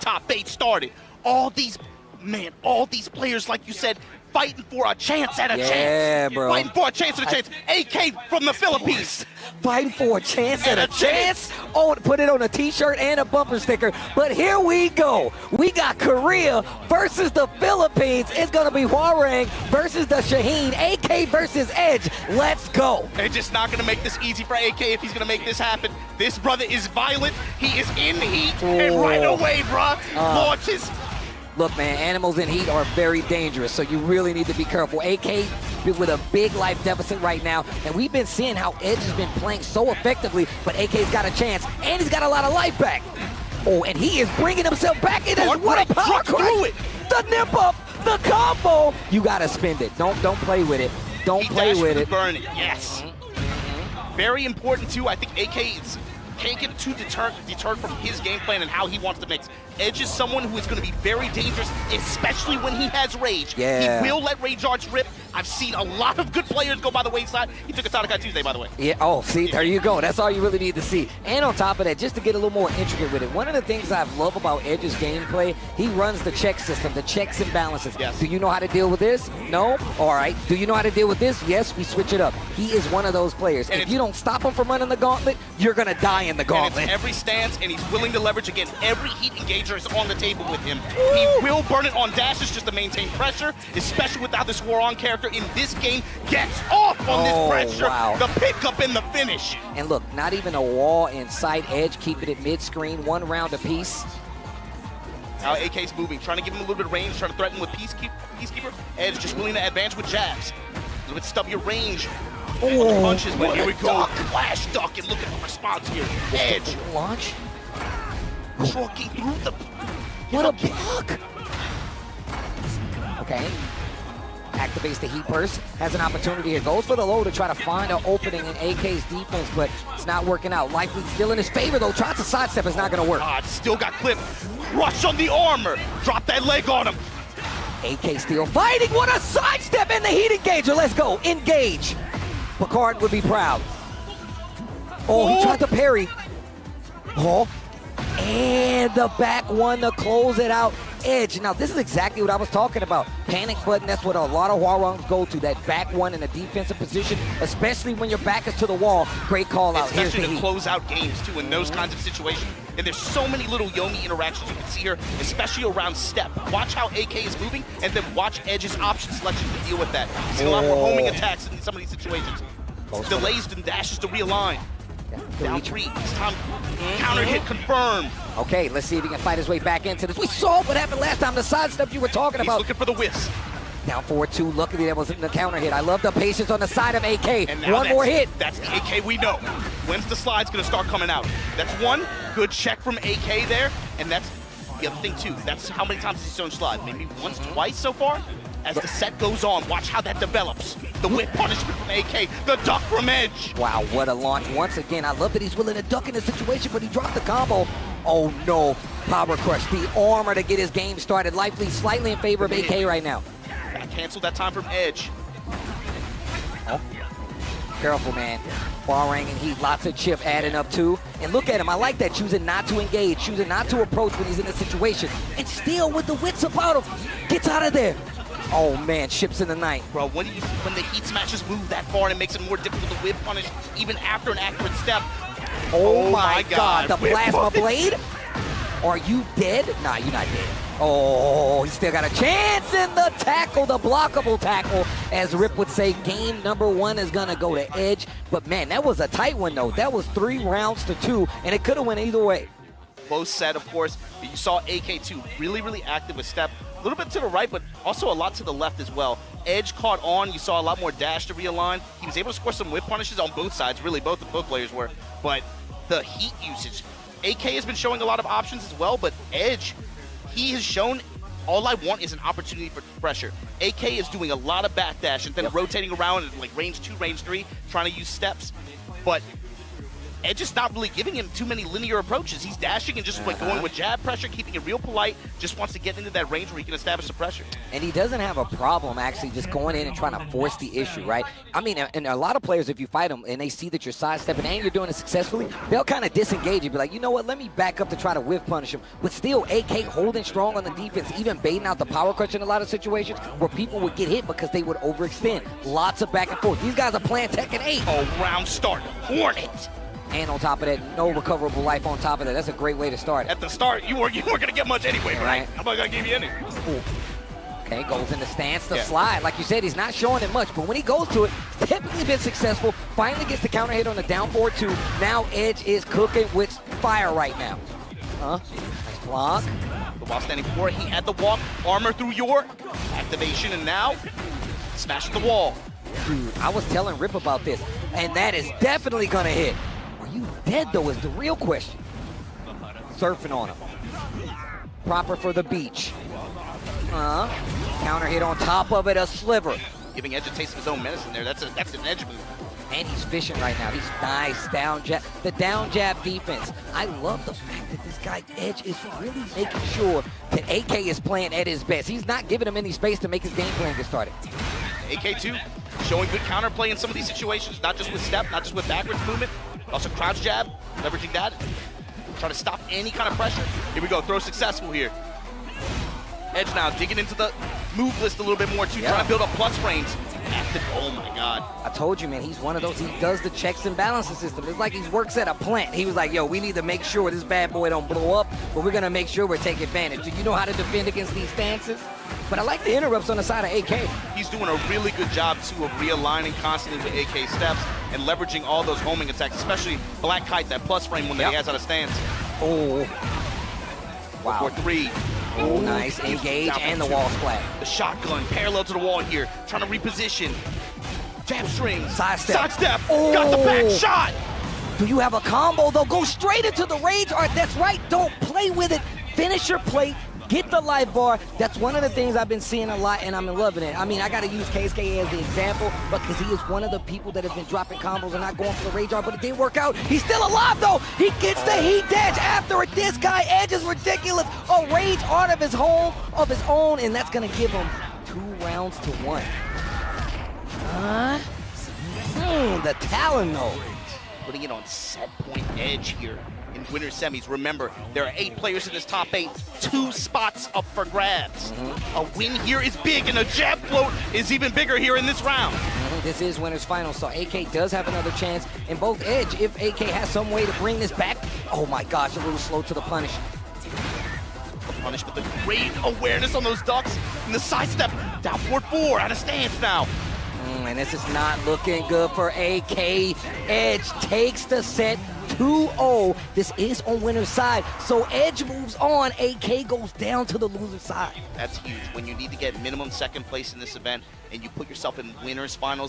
top 8 started. All these players, like you said, fighting for a chance at a chance. Yeah, bro. Fighting for a chance at a chance. AK from the Philippines. Fighting for a chance at a chance. Oh, put it on a t-shirt and a bumper sticker. But here we go. We got Korea versus the Philippines. It's going to be HWOARANG versus the SHAHEEN. AK versus Edge. Let's go. They're just not going to make this easy for AK if he's going to make this happen. This brother is violent. He is in heat. And right away, bruh, launches. Look, man, animals in heat are very dangerous, so you really need to be careful. AK with a big life deficit right now, and we've been seeing how Edge has been playing so effectively, but AK's got a chance, and he's got a lot of life back. Oh, and he is bringing himself back. It is what a power crush. The nip up, the combo. You got to spend it. Don't play with it. Don't play with it. Burn it, yes. Very important, too. I think AK can't get too deterred from his game plan and how he wants to mix. Edge is someone who is going to be very dangerous, especially when he has rage. Yeah. He will let rage arts rip. I've seen a lot of good players go by the wayside. He took a Sonic Tuesday, by the way. Yeah, oh, see, there you go. That's all you really need to see. And on top of that, just to get a little more intricate with it, one of the things I love about Edge's gameplay, he runs the check system, the checks and balances. Yes. Do you know how to deal with this? No? All right. Do you know how to deal with this? Yes, we switch it up. He is one of those players. And if you don't stop him from running the gauntlet, you're going to die in the gauntlet. And it's every stance, and he's willing to leverage again. Every heat engager is on the table with him. He will burn it on dashes just to maintain pressure, especially without this HWOARANG character in this game gets off on this pressure. Wow. The pickup and the finish. And look, not even a wall inside Edge, keeping it mid-screen, 1 round apiece. Now AK's moving, trying to give him a little bit of range, trying to threaten with Peacekeeper. Edge just willing to advance with jabs. A little bit stubbier range. Oh, punches, but here we go. Flash duck and looking for response here. Edge. Launch. Trucking through the... What a block. Okay. Activates the heat burst. Has an opportunity here. Goes for the low to try to find an opening in AK's defense, but it's not working out. Likely still in his favor, though. Tries to sidestep. It's not going to work. Still got clipped. Crush on the armor. Drop that leg on him. AK still fighting. What a sidestep in the heat engager. Let's go. Engage. Picard would be proud. Oh, he tried to parry. Oh. And the back one to close it out. Edge. Now, this is exactly what I was talking about. Panic button, that's what a lot of HWOARANGs go to, that back one in a defensive position, especially when your back is to the wall. Great call out. Especially to close out games, too, in those kinds of situations. And there's so many little Yomi interactions you can see here, especially around step. Watch how AK is moving, and then watch Edge's option selection to deal with that. You see a lot more homing attacks in some of these situations. Delays and dashes to realign. Down 3, this time counter hit confirmed. Okay, let's see if he can fight his way back into this. We saw what happened last time, the sidestep you were talking about. He's looking for the whiffs. Down 4-2, luckily that wasn't the counter hit. I love the patience on the side of AK. And one more hit. That's the AK we know. When's the slide's gonna start coming out? That's one good check from AK there, and that's the other thing too. That's how many times he's shown slide. Maybe once, twice so far. As the set goes on, watch how that develops. The whip punishment from AK, the duck from Edge. Wow, what a launch. Once again, I love that he's willing to duck in this situation, but he dropped the combo. Oh no, power crush. The armor to get his game started. Likely slightly in favor of AK right now. Canceled that time from Edge. Oh, careful, man. HWOARANG and heat, lots of chip adding up too. And look at him, I like that, choosing not to engage, choosing not to approach when he's in a situation. And still with the wits about him, gets out of there. Oh man, ships in the night. Bro, when the heat smashes move that far, and it makes it more difficult to whip punish even after an accurate step. Oh my God, the plasma blade? Are you dead? Nah, you're not dead. Oh, he still got a chance in the tackle, the blockable tackle. As Rip would say, game number 1 is gonna go to Edge. But man, that was a tight one though. That was 3 rounds to 2, and it could have went either way. Close set, of course, but you saw AK2 really active with step. A little bit to the right, but also a lot to the left as well. Edge caught on. You saw a lot more dash to realign. He was able to score some whip punishes on both sides. Really, both players were. But the heat usage. AK has been showing a lot of options as well, but Edge, he has shown all I want is an opportunity for pressure. AK is doing a lot of backdash and then rotating around at like range 2, range 3, trying to use steps. But Edge is not really giving him too many linear approaches. He's dashing and just like going with jab pressure, keeping it real polite, just wants to get into that range where he can establish the pressure. And he doesn't have a problem actually just going in and trying to force the issue, right? I mean, and a lot of players, if you fight them and they see that you're sidestepping and you're doing it successfully, they'll kind of disengage and be like, you know what, let me back up to try to whiff punish him. But still, AK holding strong on the defense, even baiting out the power crunch in a lot of situations where people would get hit because they would overextend. Lots of back and forth. These guys are playing Tekken 8. Oh, round start, Hornet. And on top of that, no recoverable life on top of that. That's a great way to start it. At the start, you weren't going to get much anyway, right? I'm not going to give you any. Ooh. Okay, goes in the stance, the slide. Like you said, he's not showing it much, but when he goes to it, typically been successful. Finally gets the counter hit on the down forward two. Now Edge is cooking with fire right now. Nice block. But while standing for it, he had the walk, armor through your activation, and now smash the wall. Dude, I was telling Rip about this, and that is definitely gonna hit. Are you dead though is the real question. Surfing on him. Proper for the beach. Counter hit on top of it, a sliver. Giving Edge a taste of his own medicine there. That's an Edge move. And he's fishing right now. He's nice down jab. The down jab defense. I love the fact that this guy Edge is really making sure that AK is playing at his best. He's not giving him any space to make his game plan get started. AK2 showing good counterplay in some of these situations, not just with step, not just with backwards movement, also crouch jab, leveraging that, trying to stop any kind of pressure. Here we go, throw successful here. Edge now digging into the move list a little bit more too, trying to build up plus frames. Active, oh my God. I told you, man, he's one of those, he does the checks and balances system. It's like he works at a plant. He was like, yo, we need to make sure this bad boy don't blow up, but we're gonna make sure we're taking advantage. Do you know how to defend against these stances? But I like the interrupts on the side of AK. He's doing a really good job, too, of realigning constantly with AK steps and leveraging all those homing attacks, especially Black Kite, that plus frame one that he has out of stance. Oh. Wow. 4-3. Oh, nice. Engage and the wall splat. The shotgun parallel to the wall here, trying to reposition. Jab string. Sidestep. Sidestep. Got the back shot. Do you have a combo, though? Go straight into the rage art. That's right. Don't play with it. Finish your plate. Get the life bar. That's one of the things I've been seeing a lot, and I'm loving it. I mean, I got to use KSK as the example, because he is one of the people that have been dropping combos and not going for the rage art, but it didn't work out. He's still alive, though. He gets the heat dash after it. This guy, Edge, is ridiculous. A rage art of his own, and that's going to give him 2 rounds to 1. The Talon, though. Putting it on set point Edge here in winter semis. Remember, there are 8 players in this top 8, 2 spots up for grabs. A win here is big, and a jab float is even bigger here in this round. This is winner's final, so AK does have another chance in both Edge. If AK has some way to bring this back, oh my gosh, a little slow to the punish. Punish, but the great awareness on those ducks and the sidestep. Down forward 4, out of stance now. And this is not looking good for AK. Edge takes the set 2-0. This is on winner's side. So Edge moves on. AK goes down to the loser's side. That's huge. When you need to get minimum second place in this event and you put yourself in winner's finals,